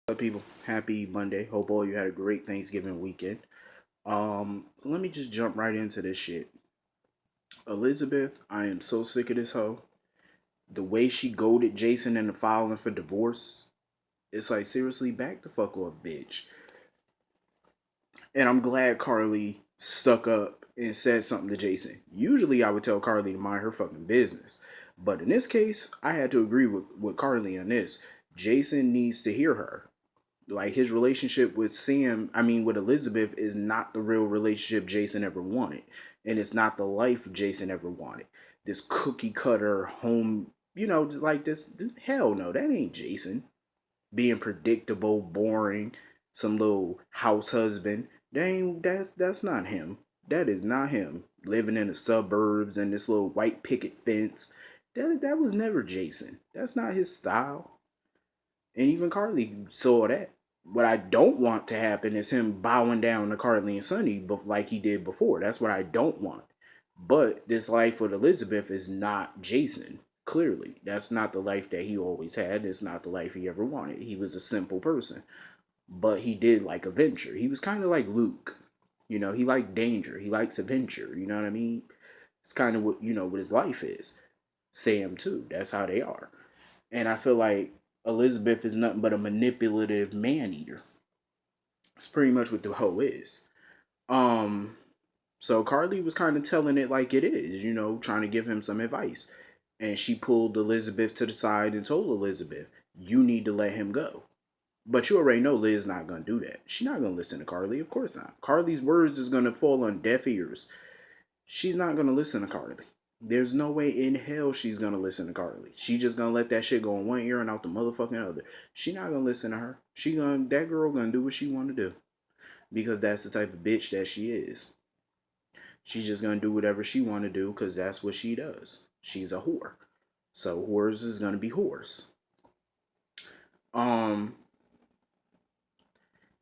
Up, people? Happy Monday. Hope all you had a great Thanksgiving weekend. Let me just jump right into this shit. Elizabeth, I am so sick of this hoe. The way she goaded Jason into filing for divorce, it's like seriously, back the fuck off, bitch. And I'm glad Carly stuck up and said something to Jason. Usually, I would tell Carly to mind her fucking business, but in this case, I had to agree with Carly on this. Jason needs to hear her. Like his relationship with with Elizabeth is not the real relationship Jason ever wanted. And it's not the life Jason ever wanted. This cookie cutter home, like this. Hell no, that ain't Jason. Being predictable, boring, some little house husband. That's not him. That is not him. Living in the suburbs and this little white picket fence. That was never Jason. That's not his style. And even Carly saw that. What I don't want to happen is him bowing down to Carly and Sonny, but like he did before. That's what I don't want. But this life with Elizabeth is not Jason. Clearly, that's not the life that he always had. It's not the life he ever wanted. He was a simple person, but he did like adventure. He was kind of like Luke. He liked danger. He likes adventure. You know what I mean? It's kind of what his life is. Sam too. That's how they are. And I feel like Elizabeth is nothing but a manipulative man eater. It's pretty much what the hoe is. Um, so Carly was kind of telling it like it is, trying to give him some advice. And she pulled Elizabeth to the side and told Elizabeth, "You need to let him go." But you already know Liz not gonna do that. She's not gonna listen to Carly. Of course not. Carly's words is gonna fall on deaf ears. She's not gonna listen to Carly. There's no way in hell she's gonna listen to Carly. She just gonna let that shit go in one ear and out the motherfucking other. She not gonna listen to her. That girl gonna do what she wanna do. Because that's the type of bitch that she is. She's just gonna do whatever she wanna do because that's what she does. She's a whore. So whores is gonna be whores. Um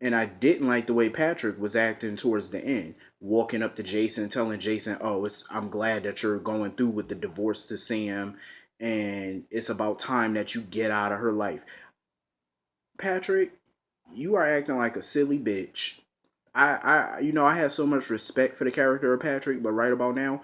And I didn't like the way Patrick was acting towards the end, walking up to Jason, telling Jason, "Oh, I'm glad that you're going through with the divorce to Sam, and it's about time that you get out of her life." Patrick, you are acting like a silly bitch. I have so much respect for the character of Patrick, but right about now,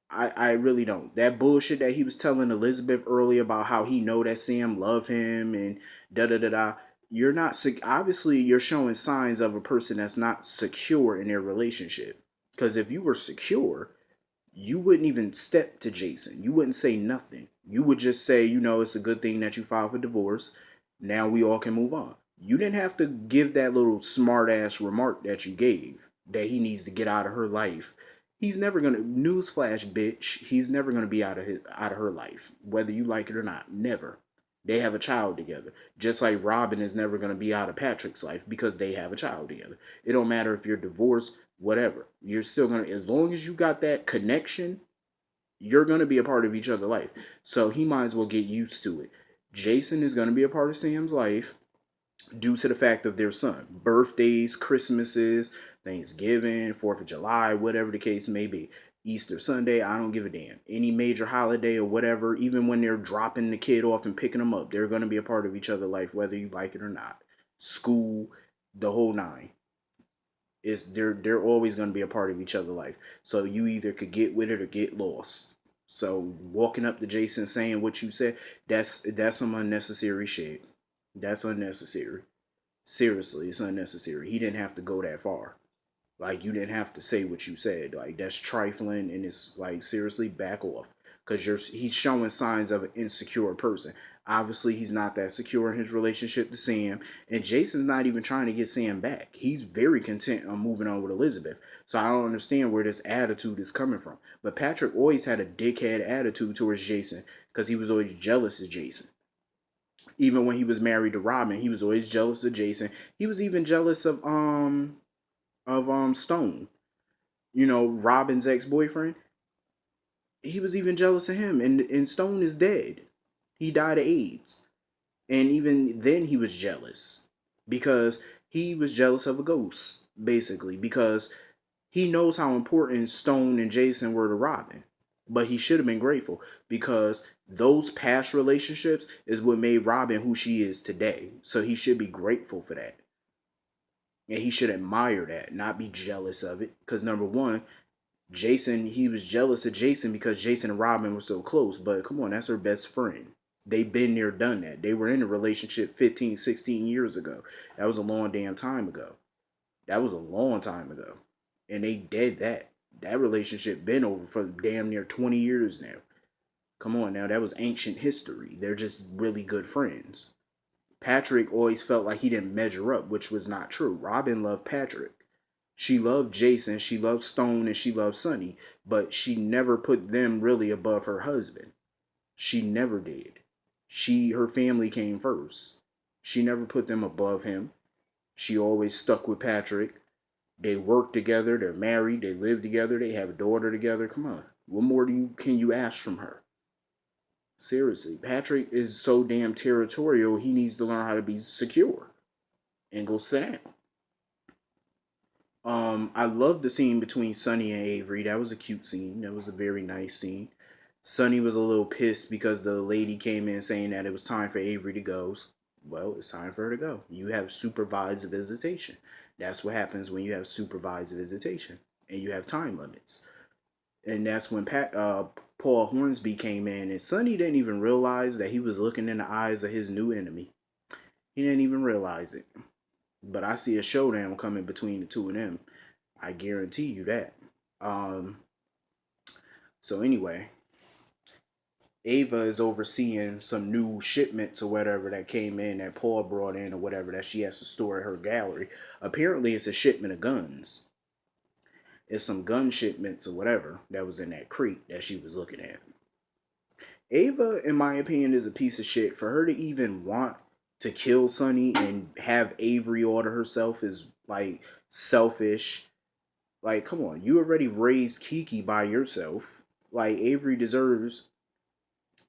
I really don't. That bullshit that he was telling Elizabeth earlier about how he know that Sam love him and da da da da. You're not obviously you're showing signs of a person that's not secure in their relationship. Because if you were secure, you wouldn't even step to Jason. You wouldn't say nothing. You would just say, it's a good thing that you filed for divorce. Now we all can move on. You didn't have to give that little smart ass remark that you gave that he needs to get out of her life. He's never gonna newsflash, bitch. He's never gonna be out of her life, whether you like it or not. Never. They have a child together. Just like Robin is never gonna be out of Patrick's life because they have a child together. It don't matter if you're divorced, whatever. You're still gonna, as long as you got that connection, you're gonna be a part of each other's life. So he might as well get used to it. Jason is gonna be a part of Sam's life due to the fact of their son. Birthdays, Christmases, Thanksgiving, 4th of July, whatever the case may be. Easter Sunday, I don't give a damn. Any major holiday or whatever, even when they're dropping the kid off and picking them up, they're going to be a part of each other's life, whether you like it or not. School, the whole nine. They're always going to be a part of each other's life. So you either could get with it or get lost. So walking up to Jason saying what you said, that's some unnecessary shit. That's unnecessary. Seriously, it's unnecessary. He didn't have to go that far. Like you didn't have to say what you said. Like that's trifling and it's like seriously back off because he's showing signs of an insecure person. Obviously, he's not that secure in his relationship to Sam, and Jason's not even trying to get Sam back. He's very content on moving on with Elizabeth. So I don't understand where this attitude is coming from. But Patrick always had a dickhead attitude towards Jason because he was always jealous of Jason. Even when he was married to Robin, he was always jealous of Jason. He was even jealous of Stone. Robin's ex-boyfriend. He was even jealous of him and Stone is dead. He died of AIDS. And even then he was jealous because he was jealous of a ghost basically because he knows how important Stone and Jason were to Robin. But he should have been grateful because Those past relationships is what made Robin who she is today. So he should be grateful for that. And he should admire that, not be jealous of it. Because number one, Jason, he was jealous of Jason because Jason and Robin were so close. But come on, that's her best friend. They've been there, done that. They were in a relationship 15, 16 years ago. That was a long damn time ago. That was a long time ago. And they did that. That relationship been over for damn near 20 years now. Come on now, that was ancient history. They're just really good friends. Patrick always felt like he didn't measure up, which was not true. Robin loved Patrick. She loved Jason, she loved Stone, and she loved Sonny, but she never put them really above her husband. She never did. Her family came first. She never put them above him. She always stuck with Patrick. They work together, they're married, they live together, they have a daughter together. Come on. What more can you ask from her? Seriously, Patrick is so damn territorial, he needs to learn how to be secure and go sit down. I love the scene between Sonny and Avery. That was a cute scene. That was a very nice scene. Sonny was a little pissed because the lady came in saying that it was time for Avery to go. Well, it's time for her to go. You have supervised visitation. That's what happens when you have supervised visitation and you have time limits. And that's when Paul Hornsby came in, and Sonny didn't even realize that he was looking in the eyes of his new enemy. He didn't even realize it. But I see a showdown coming between the two of them. I guarantee you that. Um, so anyway, Ava is overseeing some new shipments or whatever that came in that Paul brought in or whatever that she has to store at her gallery. Apparently, it's a shipment of guns. It's some gun shipments or whatever that was in that crate that she was looking at. Ava, in my opinion, is a piece of shit. For her to even want to kill Sonny and have Avery order herself is like selfish. Like, come on, you already raised Kiki by yourself. Like, Avery deserves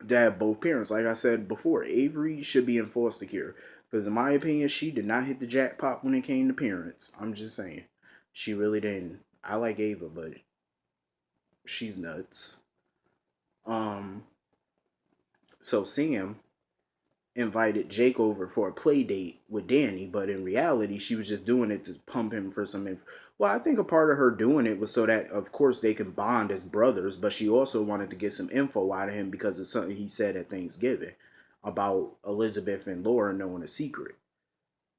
to have both parents. Like I said before, Avery should be in foster care. Because in my opinion, she did not hit the jackpot when it came to parents. I'm just saying. She really didn't. I like Ava, but she's nuts. Um, so Sam invited Jake over for a play date with Danny, but in reality, she was just doing it to pump him for some info. Well, I think a part of her doing it was so that, of course, they can bond as brothers, but she also wanted to get some info out of him because of something he said at Thanksgiving about Elizabeth and Laura knowing a secret.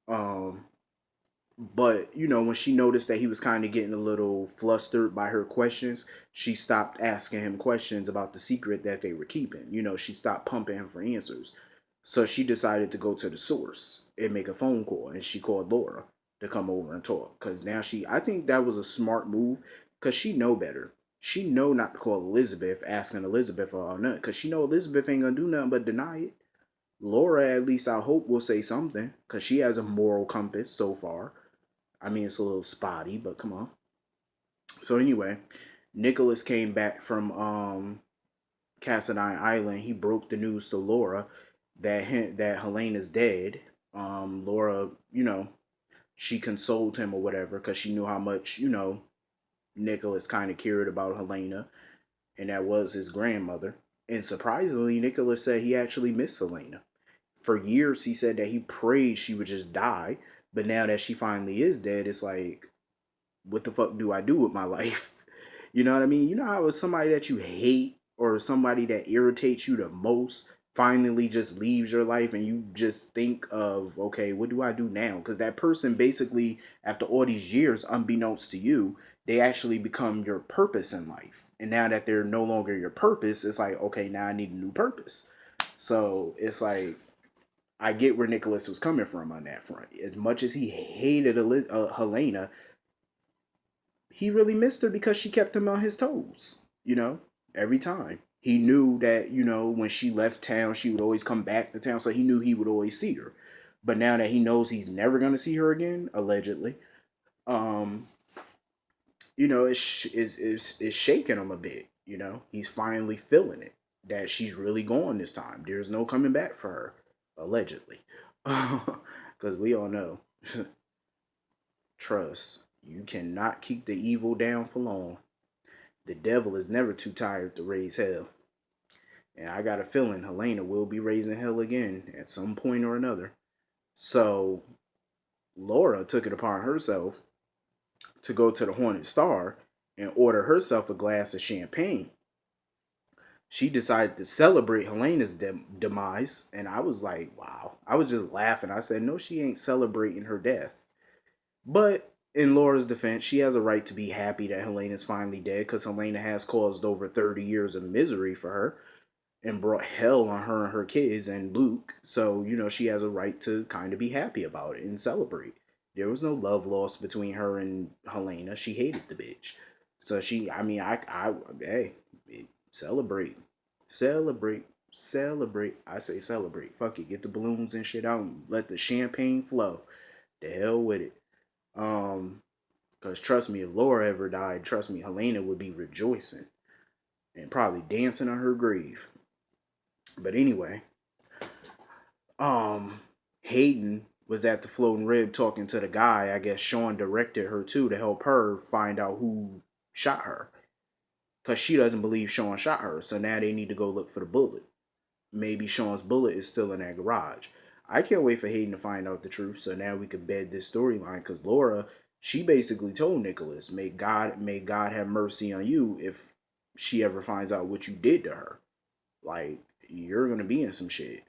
Um, but, when she noticed that he was kind of getting a little flustered by her questions, she stopped asking him questions about the secret that they were keeping. She stopped pumping him for answers. So she decided to go to the source and make a phone call. And she called Laura to come over and talk. Because now I think that was a smart move because she know better. She know not to call Elizabeth, asking Elizabeth for nothing. Because she know Elizabeth ain't going to do nothing but deny it. Laura, at least I hope, will say something. Because she has a moral compass so far. I mean, it's a little spotty, but come on. So anyway, Nicholas came back from Cassadine Island. He broke the news to Laura that Helena's dead. Laura, she consoled him or whatever because she knew how much, Nicholas kind of cared about Helena, and that was his grandmother. And surprisingly, Nicholas said he actually missed Helena. For years, he said that he prayed she would just die, but now that she finally is dead, it's like, what the fuck do I do with my life? You know what I mean? You know how it's somebody that you hate or somebody that irritates you the most finally just leaves your life and you just think of, okay, what do I do now? Because that person basically, after all these years, unbeknownst to you, they actually become your purpose in life. And now that they're no longer your purpose, it's like, okay, now I need a new purpose. So it's like, I get where Nicholas was coming from on that front. As much as he hated Helena, he really missed her because she kept him on his toes, every time. He knew that, when she left town, she would always come back to town, so he knew he would always see her. But now that he knows he's never going to see her again, allegedly, um, it's shaking him a bit, He's finally feeling it, that she's really gone this time. There's no coming back for her, allegedly. Because we all know, trust, you cannot keep the evil down for long. The devil is never too tired to raise hell. And I got a feeling Helena will be raising hell again at some point or another. So Laura took it upon herself to go to the Hornet Star and order herself a glass of champagne. She decided to celebrate Helena's demise, and I was like, wow. I was just laughing. I said, no, she ain't celebrating her death. But in Laura's defense, she has a right to be happy that Helena's finally dead because Helena has caused over 30 years of misery for her and brought hell on her and her kids and Luke. So, she has a right to kind of be happy about it and celebrate. There was no love lost between her and Helena. She hated the bitch. So hey, celebrate. Celebrate. Celebrate. I say celebrate. Fuck it. Get the balloons and shit out and let the champagne flow. The hell with it. Because trust me, if Laura ever died, trust me, Helena would be rejoicing and probably dancing on her grave. But anyway, um, Hayden was at the Floating Rib talking to the guy. I guess Sean directed her to help her find out who shot her. Because she doesn't believe Sean shot her. So now they need to go look for the bullet. Maybe Sean's bullet is still in that garage. I can't wait for Hayden to find out the truth. So now we can bed this storyline. Because Laura, she basically told Nicholas, may God have mercy on you if she ever finds out what you did to her. Like, you're gonna be in some shit.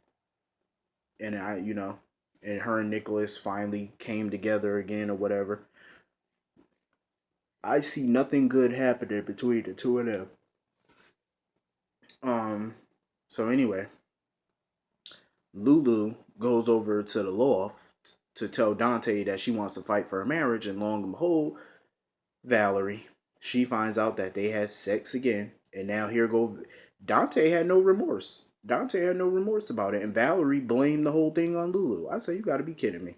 And and her and Nicholas finally came together again or whatever. I see nothing good happening between the two of them. Um, so anyway, Lulu goes over to the loft to tell Dante that she wants to fight for her marriage, and long and behold, Valerie, she finds out that they had sex again, and now here go Dante had no remorse. Dante had no remorse about it, and Valerie blamed the whole thing on Lulu. I say, you got to be kidding me.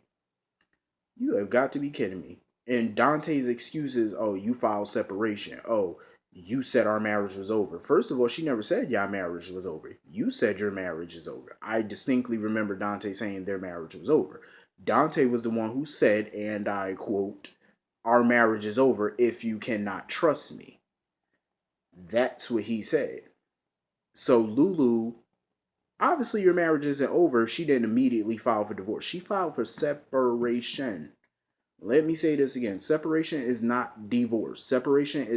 You have got to be kidding me. And Dante's excuses, oh, you filed separation. Oh, you said our marriage was over. First of all, she never said your marriage was over. You said your marriage is over. I distinctly remember Dante saying their marriage was over. Dante was the one who said, and I quote, our marriage is over if you cannot trust me. That's what he said. So Lulu, obviously your marriage isn't over. She didn't immediately file for divorce. She filed for separation. Let me say this again. Separation is not divorce. Separation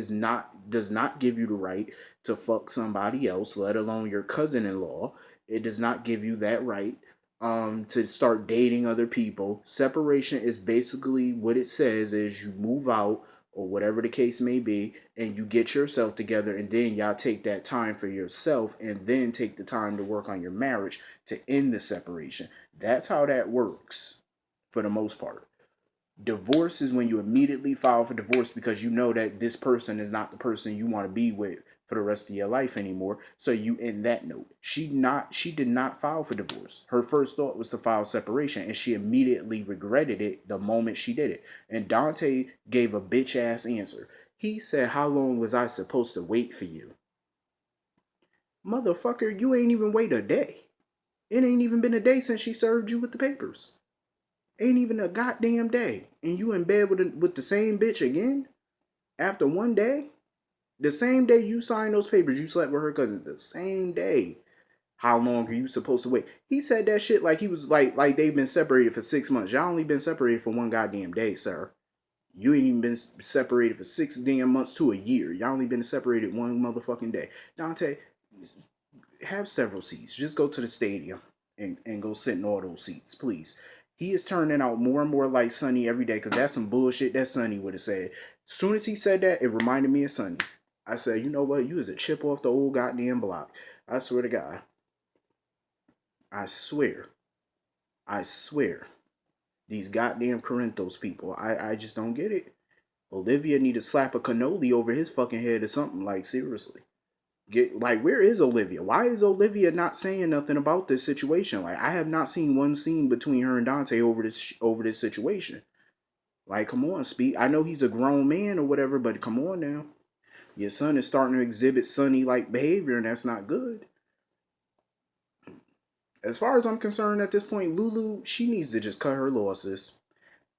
does not give you the right to fuck somebody else, let alone your cousin-in-law. It does not give you that right to start dating other people. Separation is basically what it says is you move out or whatever the case may be, and you get yourself together, and then y'all take that time for yourself and then take the time to work on your marriage to end the separation. That's how that works for the most part. Divorce is when you immediately file for divorce because you know that this person is not the person you want to be with for the rest of your life anymore. So you end that note. She did not file for divorce. Her first thought was to file separation, and she immediately regretted it the moment she did it. And Dante gave a bitch ass answer. He said, how long was I supposed to wait for you? Motherfucker, you ain't even wait a day. It ain't even been a day since she served you with the papers. Ain't even a goddamn day. And you in bed with the same bitch again? After one day? The same day you signed those papers, you slept with her cousin. The same day. How long are you supposed to wait? He said that shit like he was like they've been separated for 6 months. Y'all only been separated for one goddamn day, sir. You ain't even been separated for 6 damn months to a year. Y'all only been separated one motherfucking day. Dante, have several seats. Just go to the stadium and go sit in all those seats, please. He is turning out more and more like Sonny every day because that's some bullshit that Sonny would have said. As soon as he said that, it reminded me of Sonny. I said, you know what? You is a chip off the old goddamn block. I swear to God. I swear. I swear. These goddamn Corinthos people. I just don't get it. Olivia need to slap a cannoli over his fucking head or something. Like, seriously. Where is Olivia? Why is Olivia not saying nothing about this situation? Like, I have not seen one scene between her and Dante over this situation. Like, come on, speak. I know he's a grown man or whatever, but come on now. Your son is starting to exhibit Sonny like behavior, and that's not good. As far as I'm concerned at this point, Lulu, she needs to just cut her losses.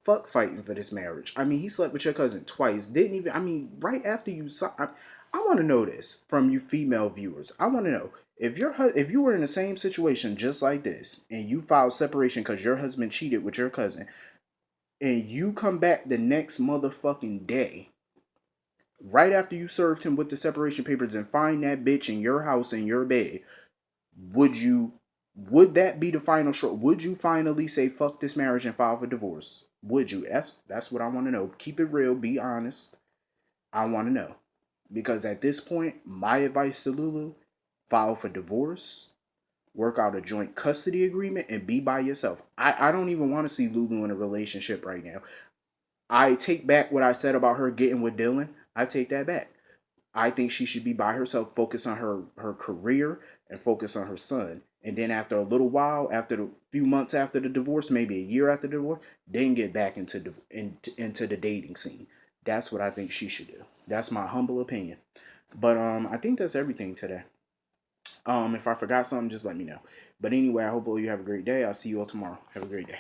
Fuck fighting for this marriage. I mean, he slept with your cousin twice. Didn't even, I mean, right after you saw, I want to know this from you female viewers. I want to know, if you were in the same situation just like this and you filed separation because your husband cheated with your cousin, and you come back the next motherfucking day, right after you served him with the separation papers, and find that bitch in your house in your bed, would you? Would that be the final straw? Would you finally say fuck this marriage and file for divorce? Would you? That's what I want to know. Keep it real. Be honest. I want to know, because at this point, my advice to Lulu: file for divorce, work out a joint custody agreement, and be by yourself. I don't even want to see Lulu in a relationship right now. I take back what I said about her getting with Dylan. I take that back. I think she should be by herself, focus on her career and focus on her son. And then after a little while, after the few months after the divorce, maybe a year after the divorce, then get back into the dating scene. That's what I think she should do. That's my humble opinion. But I think that's everything today. If I forgot something, just let me know. But anyway, I hope all you have a great day. I'll see you all tomorrow. Have a great day.